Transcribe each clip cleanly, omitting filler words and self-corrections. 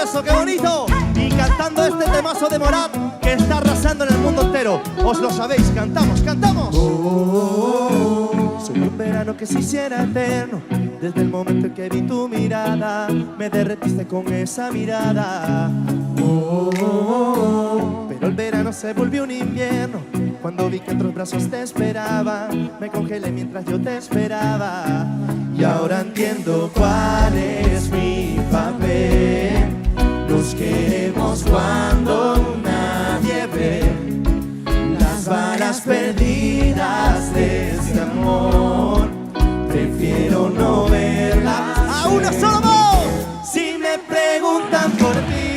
eso, qué bonito. Y cantando este temazo de Morat que está arrasando en el mundo entero. Os lo sabéis, cantamos, cantamos. Soy un verano que se hiciera eterno. Desde el momento en que vi tu mirada, me derretiste con esa mirada. Pero el verano se volvió un invierno. Cuando vi que otros brazos te esperaban, me congelé mientras yo te esperaba. Y ahora entiendo cuál es mi papel. Nos queremos cuando nadie ve. Las balas perdidas de este amor, prefiero no verlas. ¡A una sola voz! Si me preguntan por ti,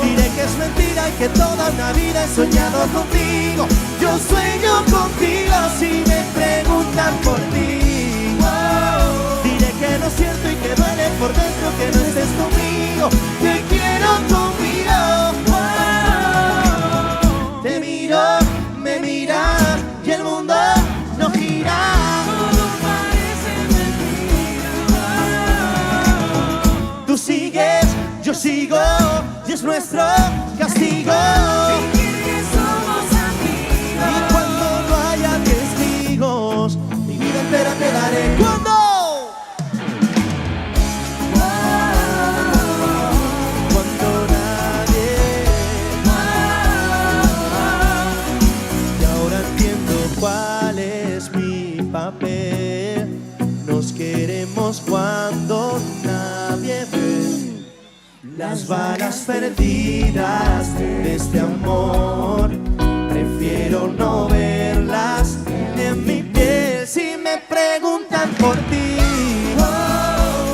diré que es mentira y que toda una vida he soñado contigo. Yo sueño contigo. Si me preguntan por ti, diré que no es cierto y que duele por dentro que no estés conmigo. Te quiero conmigo. Te miro, me miras y el mundo no gira. Todo parece mentira. Tú sigues, yo sigo y es nuestro castigo. Fingir que somos amigos. Y cuando no haya testigos, mi vida entera te daré. ¿Cuándo? Cuando nadie. Y ahora entiendo cuál es mi papel. Nos queremos cuando nadie ve. Las balas perdidas de este amor, prefiero no verlas en mi piel. Si me preguntan por ti,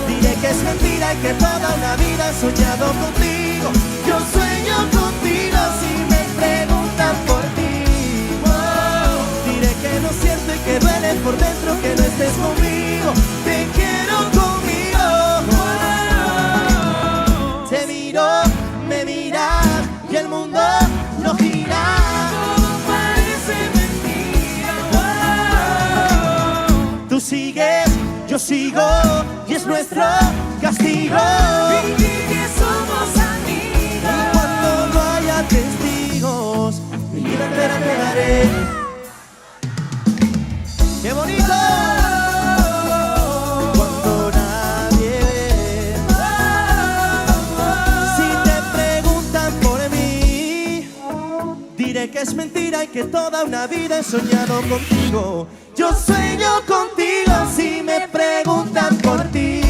diré que es mentira y que toda una vida he soñado contigo. Yo sueño contigo. Si me preguntan por ti, diré que no es cierto y que duele por dentro que no estés conmigo. Te quiero conmigo. Te miro, me miras y el mundo no gira. Todo parece mentira. Tú sigues, yo sigo y es nuestro castigo. Fingir que somos amigos. Y cuando no haya testigos, mi vida entera te daré. ¡Qué bonito! Que es mentira y que toda una vida he soñado contigo. Yo sueño contigo. Si me preguntan por ti,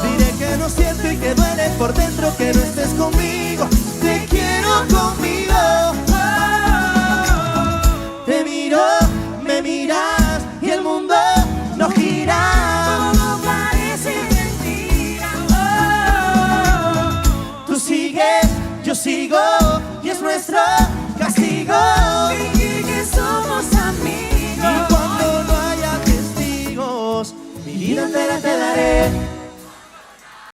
diré que no es cierto y que duele por dentro que no estés conmigo. Te quiero conmigo. Te miro, me miras y el mundo no gira. Todo parece mentira. Tú sigues, yo sigo y es nuestro